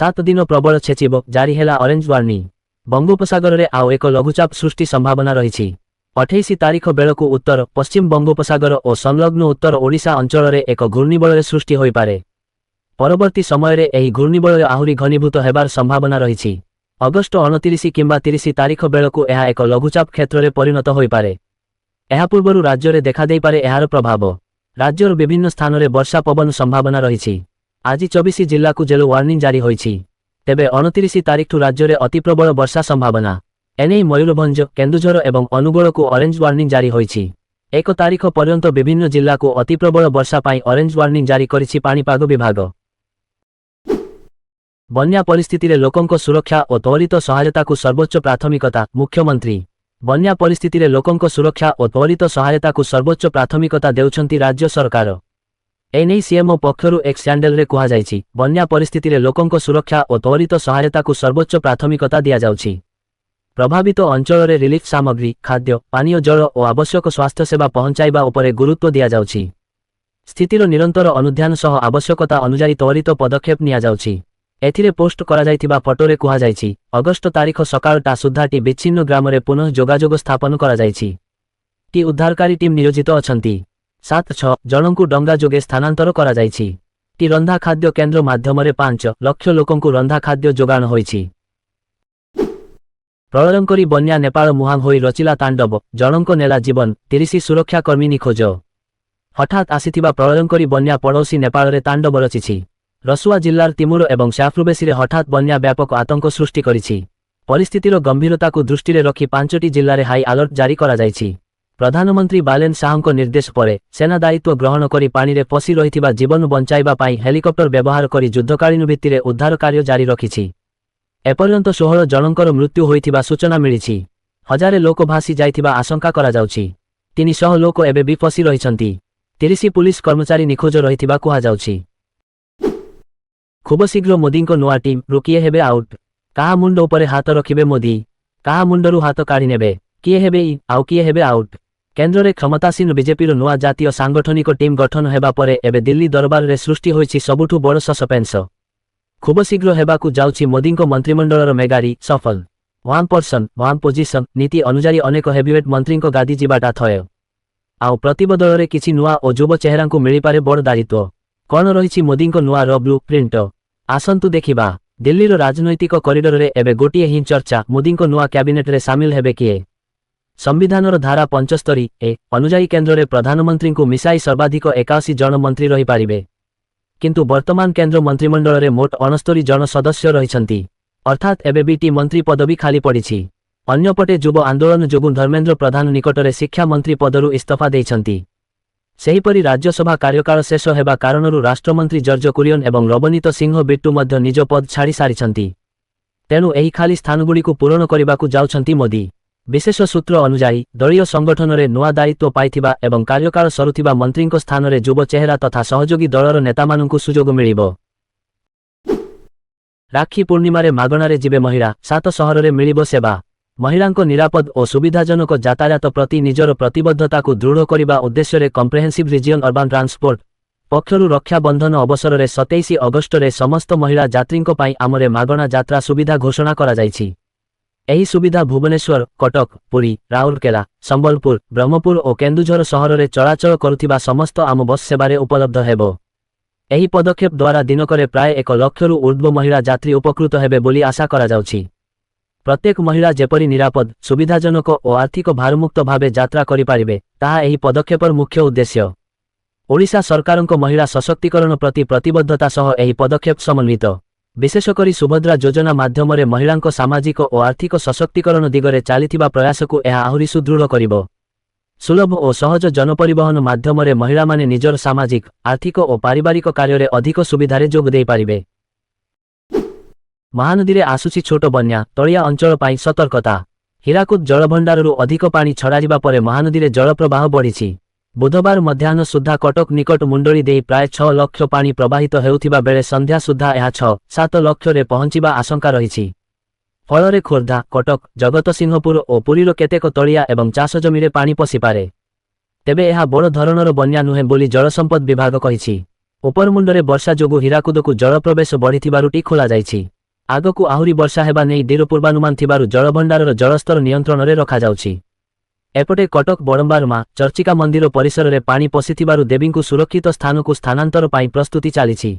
7 दिन प्रबल छेचिब जारी हेला ऑरेंज वार्निंग। बंगोपसागर में आउ एक लघुचाप सृष्टि संभावना रही। 28 तारीख बेलू उत्तर पश्चिम बंगोपसागर और संलग्न उत्तर ओडिशा अंचल में एक घूर्णिबल सृष्टि हो पारे। परवर्ती समय में घूर्णिबल आहरी घनीभूत होबार संभावना रही। अगस्ट 29 किंबा 30 तारीख बेलू यह एक लघुचाप क्षेत्र में परिणत हो पारे। यह पूर्व राज्य में देखा पारे यार प्रभाव। राज्यर विभिन्न स्थान में वर्षा पवन संभावना रही। आज 24 जिला को येलो वार्निंग जारी होईछि। तेबे 29 तारीख राज्य में अति प्रबल वर्षा संभावना। एने मयूरभंज केन्दुझर एवं अनुगुल को ऑरेंज वार्निंग जारी होईछि। 1 तारीख पर्यंत विभिन्न जिला को अति प्रबल वर्षा पाई ऑरेंज वार्निंग जारी करिछि पाणीपाग विभाग। बन्या परिस्थिति रे लोकंक सुरक्षा और त्वरित सहायता को सर्वोच्च प्राथमिकता मुख्यमंत्री। बन्या परिस्थिति रे लोकंक सुरक्षा और त्वरित सहायता को सर्वोच्च प्राथमिकता देउछंती राज्य सरकार। एने सीएमओ पक्षरु एक सैंडल रे कुहा जायछि बन्या परिस्थिति रे लोकंक सुरक्षा और त्वरित सहायता को सर्वोच्च प्राथमिकता दिया जाउछि। प्रभावित अंचल रे रिलीफ सामग्री खाद्य पानीय जल और आवश्यक स्वास्थ्य सेवा पहुंचाइबा उपरे गुरुत्व दिया जाउछि। स्थितिर निरंतर अनुध्यान सह आवश्यकता अनुसार त्वरित पदक्षेप निया जाउछि। एथिरे पोस्ट करा जायथिबा फोटोरे कुहा जायछि अगस्ट तारीख सकाळटा सुद्धा टी विच्छिन्न ग्राम रे पुनः जोगाजोग स्थापन करा जायछि। टी उद्धारकारी टीम नियोजित अछंती। 7-6 जनंकु डंगा जोगे स्थानांतर करा जायछि। टी रंधा खाद्य केंद्र माध्यमरे 5 लाख लोकंकु रंधा खाद्य जोगाण होईछि। प्रलयंकरी बन्या नेपाल मुहां होई रचिला तांडव जनंक नेला जीवन 30 सुरक्षाकर्मी निखोज। हठात आसीथिबा प्रलयंकरी बन्या पड़ोसी नेपाल रे तांडव रचिछि। रसुआ जिल्लार तिमुर एवं साफ्रुबेसी रे हठात बन्या व्यापक आतंक सृष्टि करिछि। परिस्थितिर गंभीरता को दृष्टि रे रखी 5टी जिल्ला रे हाई अलर्ट जारी करा जायछि। प्रधानमंत्री बालेन शाहंक निर्देश परे सेना दायित्व ग्रहण करी पानी रे फसी रहिथिबा जीवन बंचाइबा पाई हेलिकॉप्टर व्यवहार करी युद्धकालीन भित्तिरे उद्धार कार्य जारी रखिछि। एपर्यंत 16 जनंकर मृत्यु होइथिबा सूचना मिलिछि। हजारे लोक भासी जाइथिबा आशंका करा जाउछि। 300 लोक एबे भी फसी रहिछंती। 30 पुलिस कर्मचारी निखोज रहिथिबा कुहा जाउछि। खूब शीघ्र मोदी को नुआ टीम किए हेबे आउट। कहा मुंड उपरे हाथ रखिबे मोदी कहा मुंडरू हाथ काढ़ी नेबे किए हेबे आउ किए हेबे आउट। केंद्र में क्षमतासीन बीजेपी नुआ जातीय सांगठनिक टीम गठन हेबा परे एबे दिल्ली दरबार रे सृष्टि होईछि सबुठु बड़ सस्पेंस। खूब शीघ्र हेबाकु जाउछि मोदी मंत्रिमंडलर मेगारी सफल। वन पर्सन वन पोजिशन नीति अनुसार अनेक हेवीवेट मंत्री गादी जीवाटा थय। आउ प्रतिबदल रे किछि नुआ और युव चेहरा को मिली पारे बड़ दायित्व। कौन रही मोदी नुआ ब्लू प्रिंट आसंतु देखिबा। दिल्ली राजनैतिक कॉरिडोर रे एबे गोटिए ही चर्चा मोदी नुआ कैबिनेट रे सामिल हेबे किए। संविधानर धारा 75 ए अनुजाई केंद्र रे प्रधानमंत्री को मिसाई सर्वाधिक 81 जन मंत्री रही पारिबे। किंतु वर्तमान केंद्र मंत्रिमंडल रे मोट 69 जन सदस्य रहिछंती। अर्थात एबे बीटी मंत्री पदवी खाली पड़िछि। अन्यपटे युव आंदोलन जोगु धर्मेंद्र प्रधान निकटरे शिक्षा मंत्री पदरु इस्तीफा देइछंती। सेहीपरि राज्यसभा कार्यकाल शेष हेबा कारणरू राष्ट्रमंत्री जॉर्ज कुरियन एवं रवनीत सिंह बिट्टू मध्य निज पद छाड़ी सारिछंती। तेणु एही खाली स्थानगुड़िकु पूरण करिबाकु जाउछंती मोदी। विशेष सूत्र अनुसार दलीय संगठन रे नुआ दायित्व पाइथिबा एवं कार्यकाल सरुथिबा मंत्रींको स्थान रे युव चेहरा तथा सहयोगी दलर नेतामानंकु सुजोग मिलिबो। राखी पूर्णिमारे मागणारे जिबे महिला 7 सहर रे मिलिबो सेवा। महिलांको निरापद और सुविधाजनक यातायात प्रति निजर प्रतिबद्धता को दृढ़ करने उद्देश्य रे कम्प्रेहेंसिव रिजियन अर्बान ट्रांसपोर्ट पक्षरु रक्षा बंधन अवसर रे 27 अगस्ट रे समस्त महिला यात्रींको पाई आमरे मागणा यात्रा सुविधा घोषणा करा जायछि। एही सुविधा भुवनेश्वर कटक पुरी राउरकेला संबलपुर ब्रह्मपुर और केन्दुझर सहर रे चलाचल करुथिबा समस्त आम बस सेवारे उपलब्ध हेबो। एही पदक्षेप द्वारा दिनकरे प्राय 1 लक्षरु ऊर्ध्व महिला यात्री उपकृत हेबे बोली आशा करा जाउछि। प्रत्येक महिला जेपरी निरापद सुविधाजनक और आर्थिक भारमुक्त भावे यात्रा करिपारिबे ताहा एही पदक्षेपर मुख्य उद्देश्य। ओडिशा सरकारक महिला सशक्तिकरण प्रति प्रतिबद्धता सह एही पदक्षेप समन्वित। विशेषकरी सुभद्रा योजना माध्यम महिलांक सामाजिक और आर्थिक सशक्तिकरण दिगरे चालिथिबा प्रयासकु एहा आहुरी सुदृढ़ करिबो। सुलभ और सहज जनपरिवहन माध्यम महिला माने निजर सामाजिक आर्थिक और पारिवारिक कार्य अधिक सुविधारे जोग देई पारिबे। महानदी रे आसुची छोट बन्या तलिया अंचल पाई सतर्कता। हीराकुद जलभंडाररू अधिक पानी छड़ाजिबा परे महानदी रे जल प्रवाह बढ़िछि। बुधवार मध्याह्न सुधा कटक निकट मुंडली देई प्राय 6 लाख पानी प्रवाहित हेउथिबा बेले संध्या सुधा यह 6-7 लाख रे पहुंचिबा आशंका रहिछि। फलरे खोर्धा कटक जगतसिंहपुर और पुरीर केतेक तलिया एवं चाष जमीरे पानी पशिपारे। तेबे यह बड़ धरणर बन्या नुहे बोली जलसंपद विभाग कहिछि। उपरमुंडरे वर्षा जोगु हीराकुदकु जल प्रवेश बढ़िथिबारु टी खोला जाइछि। ଆଗକୁ ଆହୁରି ବର୍ଷା ହେବା ନେଇ ଦୃଢ଼ ପୂର୍ବାନୁମାନ ଥିବାରୁ ଜଳଭଣ୍ଡାରର ଜଳସ୍ତର ନିୟନ୍ତ୍ରଣରେ ରଖାଯାଉଛି। ଏପଟେ କଟକ ବଡ଼ମ୍ବାର ମା ଚର୍ଚ୍ଚିକା ମନ୍ଦିର ପରିସରରେ ପାଣି ପଶିଥିବାରୁ ଦେବୀଙ୍କୁ ସୁରକ୍ଷିତ ସ୍ଥାନକୁ ସ୍ଥାନାନ୍ତର ପାଇଁ ପ୍ରସ୍ତୁତି ଚାଲିଛି।